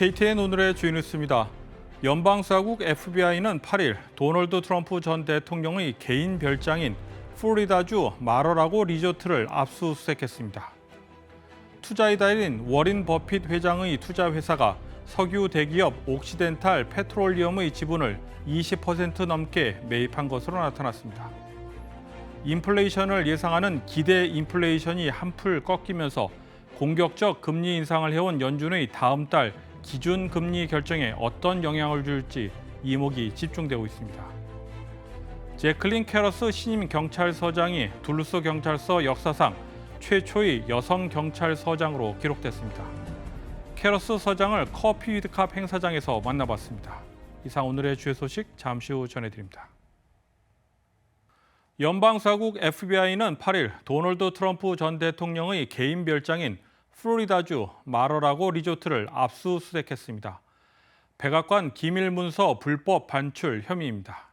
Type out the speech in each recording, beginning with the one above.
KTN 오늘의 주요 뉴스입니다. 연방수사국 FBI는 8일 도널드 트럼프 전 대통령의 개인 별장인 플로리다주 마러라고 리조트를 압수수색했습니다. 투자이다인 워린 버핏 회장의 투자회사가 석유 대기업 옥시덴탈 페트롤리엄의 지분을 20% 넘게 매입한 것으로 나타났습니다. 인플레이션을 예상하는 기대 인플레이션이 한풀 꺾이면서 공격적 금리 인상을 해온 연준의 다음 달 기준 금리 결정에 어떤 영향을 줄지 이목이 집중되고 있습니다. 제클린 캐러스 신임 경찰서장이 둘루스 경찰서 역사상 최초의 여성 경찰서장으로 기록됐습니다. 캐러스 서장을 커피 위드 컵 행사장에서 만나봤습니다. 이상 오늘의 주요 소식 잠시 후 전해드립니다. 연방수사국 FBI는 8일 도널드 트럼프 전 대통령의 개인 별장인 플로리다주 마러라고 리조트를 압수수색했습니다. 백악관 기밀문서 불법 반출 혐의입니다.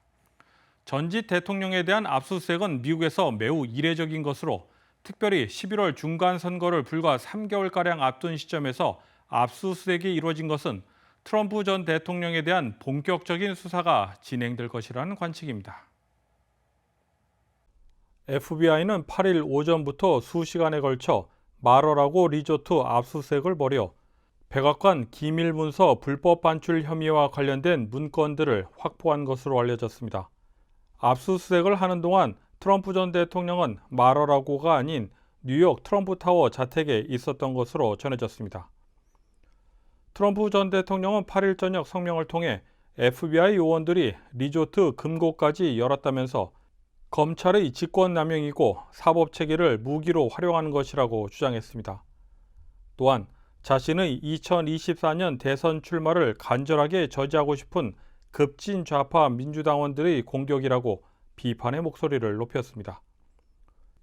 전직 대통령에 대한 압수수색은 미국에서 매우 이례적인 것으로 특별히 11월 중간 선거를 불과 3개월가량 앞둔 시점에서 압수수색이 이루어진 것은 트럼프 전 대통령에 대한 본격적인 수사가 진행될 것이라는 관측입니다. FBI는 8일 오전부터 수시간에 걸쳐 마러라고 리조트 압수수색을 벌여 백악관 기밀문서 불법 반출 혐의와 관련된 문건들을 확보한 것으로 알려졌습니다. 압수수색을 하는 동안 트럼프 전 대통령은 마러라고가 아닌 뉴욕 트럼프타워 자택에 있었던 것으로 전해졌습니다. 트럼프 전 대통령은 8일 저녁 성명을 통해 FBI 요원들이 리조트 금고까지 열었다면서 검찰의 직권남용이고 사법체계를 무기로 활용하는 것이라고 주장했습니다. 또한 자신의 2024년 대선 출마를 간절하게 저지하고 싶은 급진 좌파 민주당원들의 공격이라고 비판의 목소리를 높였습니다.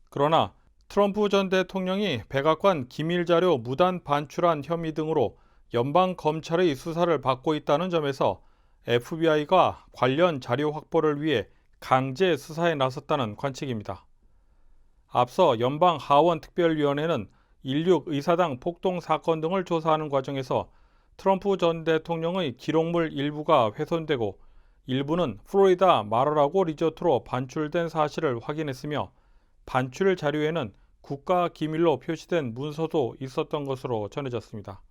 그러나 트럼프 전 대통령이 백악관 기밀자료 무단 반출한 혐의 등으로 연방검찰의 수사를 받고 있다는 점에서 FBI가 관련 자료 확보를 위해 강제 수사에 나섰다는 관측입니다. 앞서 연방 하원특별위원회는 16 의사당 폭동 사건 등을 조사하는 과정에서 트럼프 전 대통령의 기록물 일부가 훼손되고 일부는 플로리다 마러라고 리조트로 반출된 사실을 확인했으며 반출 자료에는 국가 기밀로 표시된 문서도 있었던 것으로 전해졌습니다.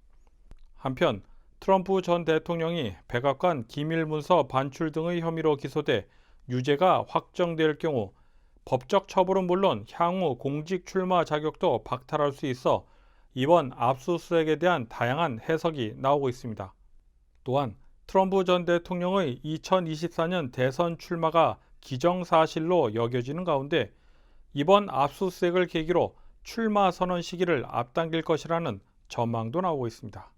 한편 트럼프 전 대통령이 백악관 기밀문서 반출 등의 혐의로 기소돼 유죄가 확정될 경우 법적 처벌은 물론 향후 공직 출마 자격도 박탈할 수 있어 이번 압수수색에 대한 다양한 해석이 나오고 있습니다. 또한 트럼프 전 대통령의 2024년 대선 출마가 기정사실로 여겨지는 가운데 이번 압수수색을 계기로 출마 선언 시기를 앞당길 것이라는 전망도 나오고 있습니다.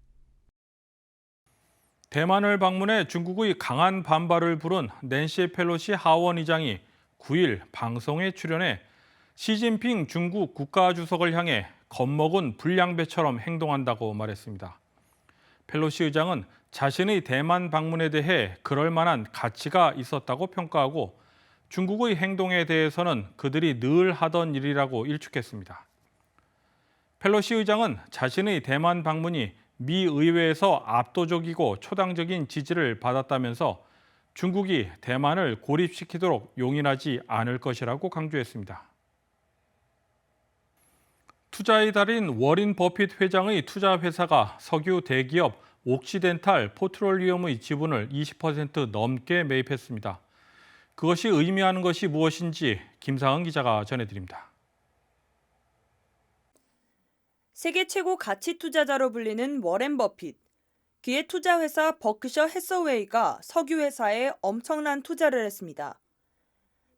대만을 방문해 중국의 강한 반발을 부른 낸시 펠로시 하원 의장이 9일 방송에 출연해 시진핑 중국 국가주석을 향해 겁먹은 불량배처럼 행동한다고 말했습니다. 펠로시 의장은 자신의 대만 방문에 대해 그럴 만한 가치가 있었다고 평가하고 중국의 행동에 대해서는 그들이 늘 하던 일이라고 일축했습니다. 펠로시 의장은 자신의 대만 방문이 미 의회에서 압도적이고 초당적인 지지를 받았다면서 중국이 대만을 고립시키도록 용인하지 않을 것이라고 강조했습니다. 투자의 달인 워린 버핏 회장의 투자회사가 석유 대기업 옥시덴탈 페트롤리엄의 지분을 20% 넘게 매입했습니다. 그것이 의미하는 것이 무엇인지 김상은 기자가 전해드립니다. 세계 최고 가치 투자자로 불리는 워렌 버핏. 그의 투자회사 버크셔 해서웨이가 석유회사에 엄청난 투자를 했습니다.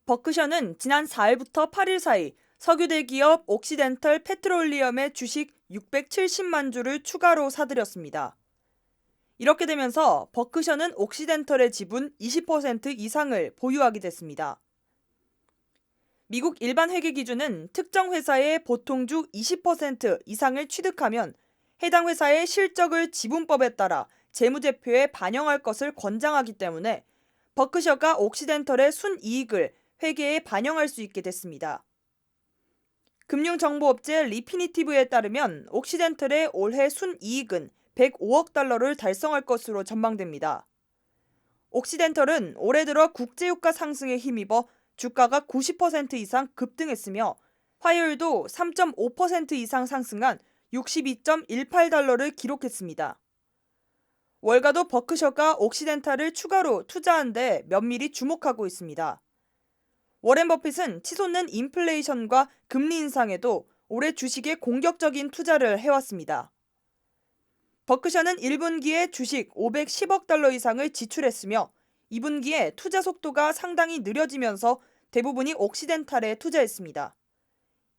버크셔는 지난 4일부터 8일 사이 석유 대기업 옥시덴털 페트롤리엄의 주식 670만 주를 추가로 사들였습니다. 이렇게 되면서 버크셔는 옥시덴털의 지분 20% 이상을 보유하게 됐습니다. 미국 일반 회계 기준은 특정 회사의 보통주 20% 이상을 취득하면 해당 회사의 실적을 지분법에 따라 재무제표에 반영할 것을 권장하기 때문에 버크셔가 옥시덴털의 순이익을 회계에 반영할 수 있게 됐습니다. 금융정보업체 리피니티브에 따르면 옥시덴털의 올해 순이익은 105억 달러를 달성할 것으로 전망됩니다. 옥시덴털은 올해 들어 국제유가 상승에 힘입어 주가가 90% 이상 급등했으며 화요일도 3.5% 이상 상승한 62.18달러를 기록했습니다. 월가도 버크셔가 옥시덴탈을 추가로 투자한 데 면밀히 주목하고 있습니다. 워렌 버핏은 치솟는 인플레이션과 금리 인상에도 올해 주식에 공격적인 투자를 해왔습니다. 버크셔는 1분기에 주식 510억 달러 이상을 지출했으며 2분기에 투자 속도가 상당히 느려지면서 대부분이 옥시덴탈에 투자했습니다.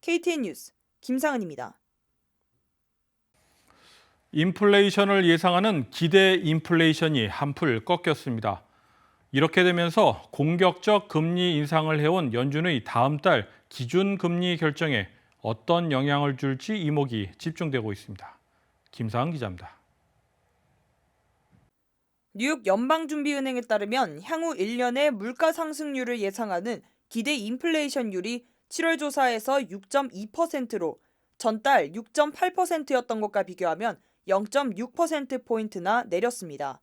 KTN 뉴스 김상은입니다. 인플레이션을 예상하는 기대 인플레이션이 한풀 꺾였습니다. 이렇게 되면서 공격적 금리 인상을 해온 연준의 다음 달 기준금리 결정에 어떤 영향을 줄지 이목이 집중되고 있습니다. 김상은 기자입니다. 뉴욕 연방준비은행에 따르면 향후 1년의 물가 상승률을 예상하는 기대 인플레이션율이 7월 조사에서 6.2%로 전달 6.8%였던 것과 비교하면 0.6%포인트나 내렸습니다.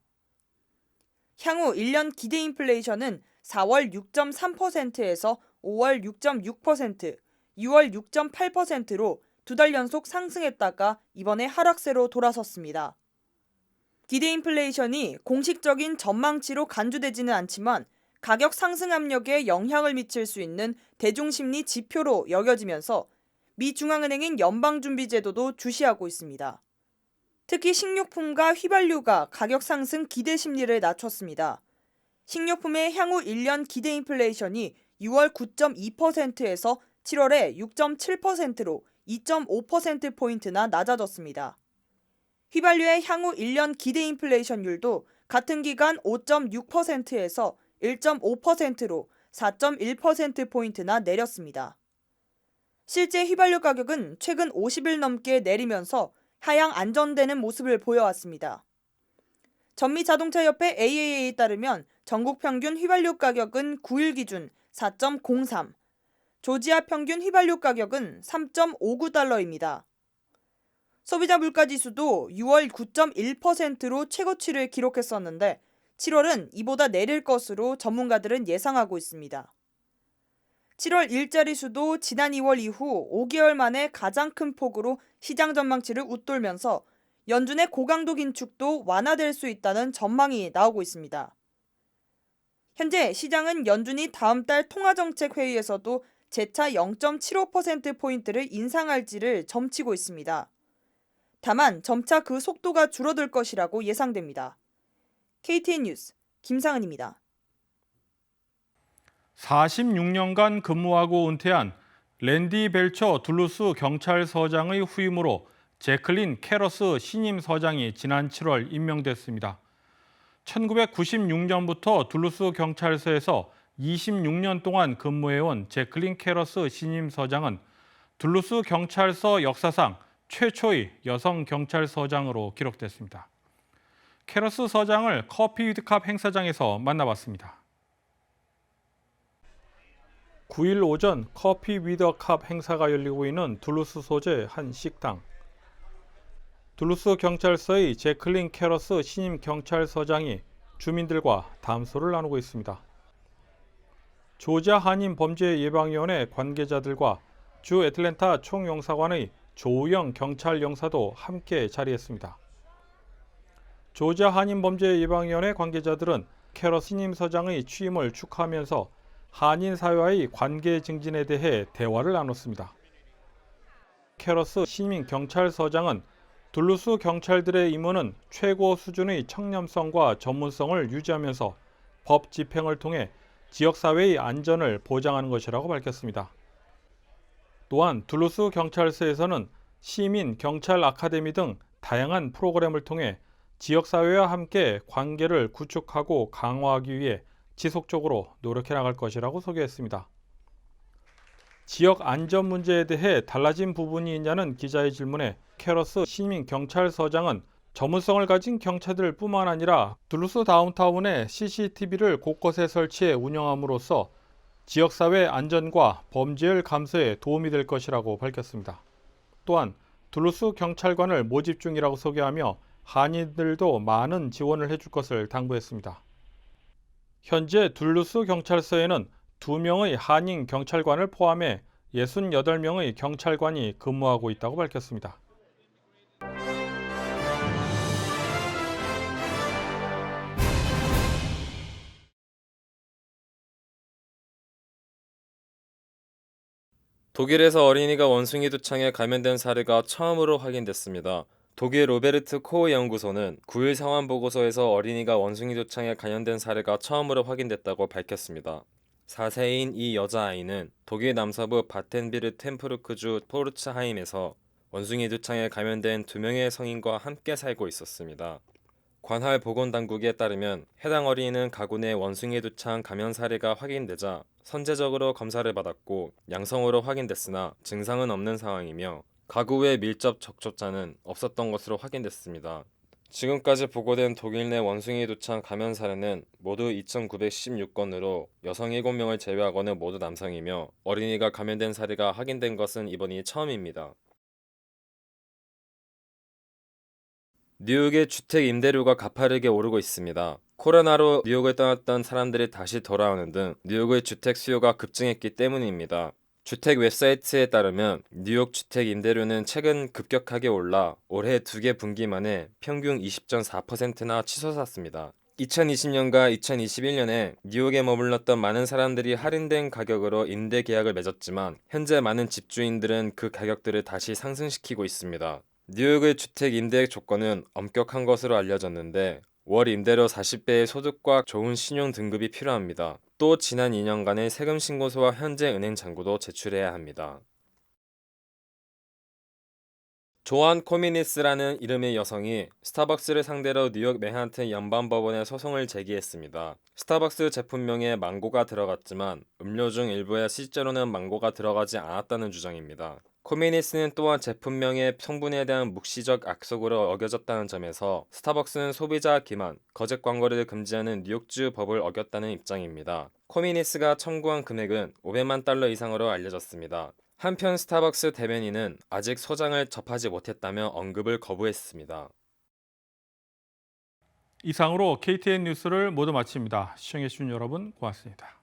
향후 1년 기대 인플레이션은 4월 6.3%에서 5월 6.6%, 6월 6.8%로 두 달 연속 상승했다가 이번에 하락세로 돌아섰습니다. 기대 인플레이션이 공식적인 전망치로 간주되지는 않지만 가격 상승 압력에 영향을 미칠 수 있는 대중심리 지표로 여겨지면서 미 중앙은행인 연방준비제도도 주시하고 있습니다. 특히 식료품과 휘발유가 가격 상승 기대 심리를 낮췄습니다. 식료품의 향후 1년 기대 인플레이션이 6월 9.2%에서 7월에 6.7%로 2.5%포인트나 낮아졌습니다. 휘발유의 향후 1년 기대 인플레이션율도 같은 기간 5.6%에서 1.5%로 4.1%포인트나 내렸습니다. 실제 휘발유 가격은 최근 50일 넘게 내리면서 하향 안정되는 모습을 보여왔습니다. 전미자동차협회 AAA에 따르면 전국 평균 휘발유 가격은 9일 기준 4.03, 조지아 평균 휘발유 가격은 3.59달러입니다. 소비자 물가지수도 6월 9.1%로 최고치를 기록했었는데 7월은 이보다 내릴 것으로 전문가들은 예상하고 있습니다. 7월 일자리 수도 지난 2월 이후 5개월 만에 가장 큰 폭으로 시장 전망치를 웃돌면서 연준의 고강도 긴축도 완화될 수 있다는 전망이 나오고 있습니다. 현재 시장은 연준이 다음 달 통화정책회의에서도 재차 0.75%포인트를 인상할지를 점치고 있습니다. 다만 점차 그 속도가 줄어들 것이라고 예상됩니다. KTN 뉴스 김상은입니다. 46년간 근무하고 은퇴한 랜디 벨처 둘루스 경찰서장의 후임으로 제클린 캐러스 신임 서장이 지난 7월 임명됐습니다. 1996년부터 둘루스 경찰서에서 26년 동안 근무해온 제클린 캐러스 신임 서장은 둘루스 경찰서 역사상 최초의 여성 경찰서장으로 기록됐습니다. 캐러스 서장을 커피 위드 컵 행사장에서 만나봤습니다. 9일 오전 커피 위드 컵 행사가 열리고 있는 둘루스 소재 한 식당. 둘루스 경찰서의 제클린 캐러스 신임 경찰서장이 주민들과 담소를 나누고 있습니다. 조지아 한인범죄예방위원회 관계자들과 주 애틀랜타 총영사관의 조우영 경찰영사도 함께 자리했습니다. 조지아 한인범죄예방위원회 관계자들은 캐러스 신임 서장의 취임을 축하하면서 한인 사회와의 관계 증진에 대해 대화를 나눴습니다. 캐러스 신임 경찰서장은 둘루스 경찰들의 임무는 최고 수준의 청렴성과 전문성을 유지하면서 법 집행을 통해 지역사회의 안전을 보장하는 것이라고 밝혔습니다. 또한 둘루스 경찰서에서는 시민 경찰 아카데미 등 다양한 프로그램을 통해 지역사회와 함께 관계를 구축하고 강화하기 위해 지속적으로 노력해 나갈 것이라고 소개했습니다. 지역 안전 문제에 대해 달라진 부분이 있냐는 기자의 질문에 캐러스 시민 경찰서장은 전문성을 가진 경찰들 뿐만 아니라 둘루스 다운타운에 CCTV를 곳곳에 설치해 운영함으로써 지역사회 안전과 범죄율 감소에 도움이 될 것이라고 밝혔습니다. 또한 둘루스 경찰관을 모집 중이라고 소개하며 한인들도 많은 지원을 해줄 것을 당부했습니다. 현재 둘루스 경찰서에는 2명의 한인 경찰관을 포함해 68명의 경찰관이 근무하고 있다고 밝혔습니다. 독일에서 어린이가 원숭이 두창에 감염된 사례가 처음으로 확인됐습니다. 독일 로베르트 코흐 연구소는 9일 상황 보고서에서 어린이가 원숭이 두창에 감염된 사례가 처음으로 확인됐다고 밝혔습니다. 4세인 이 여자아이는 독일 남서부 바텐비르텐푸르크주 포르츠하임에서 원숭이 두창에 감염된 2명의 성인과 함께 살고 있었습니다. 관할 보건당국에 따르면 해당 어린이는 가구 내 원숭이 두창 감염 사례가 확인되자 선제적으로 검사를 받았고 양성으로 확인됐으나 증상은 없는 상황이며 가구 외 밀접 접촉자는 없었던 것으로 확인됐습니다. 지금까지 보고된 독일 내 원숭이 두창 감염 사례는 모두 2,916건으로 여성 7명을 제외하고는 모두 남성이며 어린이가 감염된 사례가 확인된 것은 이번이 처음입니다. 뉴욕의 주택 임대료가 가파르게 오르고 있습니다. 코로나로 뉴욕을 떠났던 사람들이 다시 돌아오는 등 뉴욕의 주택 수요가 급증했기 때문입니다. 주택 웹사이트에 따르면 뉴욕 주택 임대료는 최근 급격하게 올라 올해 2개 분기 만에 평균 20.4%나 치솟았습니다. 2020년과 2021년에 뉴욕에 머물렀던 많은 사람들이 할인된 가격으로 임대 계약을 맺었지만 현재 많은 집주인들은 그 가격들을 다시 상승시키고 있습니다. 뉴욕의 주택 임대 조건은 엄격한 것으로 알려졌는데 월 임대료 40배의 소득과 좋은 신용 등급이 필요합니다. 또 지난 2년간의 세금 신고서와 현재 은행 잔고도 제출해야 합니다. 조안 코미니스라는 이름의 여성이 스타벅스를 상대로 뉴욕 맨하튼 연방법원에 소송을 제기했습니다. 스타벅스 제품명에 망고가 들어갔지만 음료 중 일부에 실제로는 망고가 들어가지 않았다는 주장입니다. 코미니스는 또한 제품명의 성분에 대한 묵시적 약속으로 어겨졌다는 점에서 스타벅스는 소비자 기만, 거짓 광고를 금지하는 뉴욕주 법을 어겼다는 입장입니다. 코미니스가 청구한 금액은 500만 달러 이상으로 알려졌습니다. 한편 스타벅스 대변인은 아직 소장을 접하지 못했다며 언급을 거부했습니다. 이상으로 KTN 뉴스를 모두 마칩니다. 시청해주신 여러분 고맙습니다.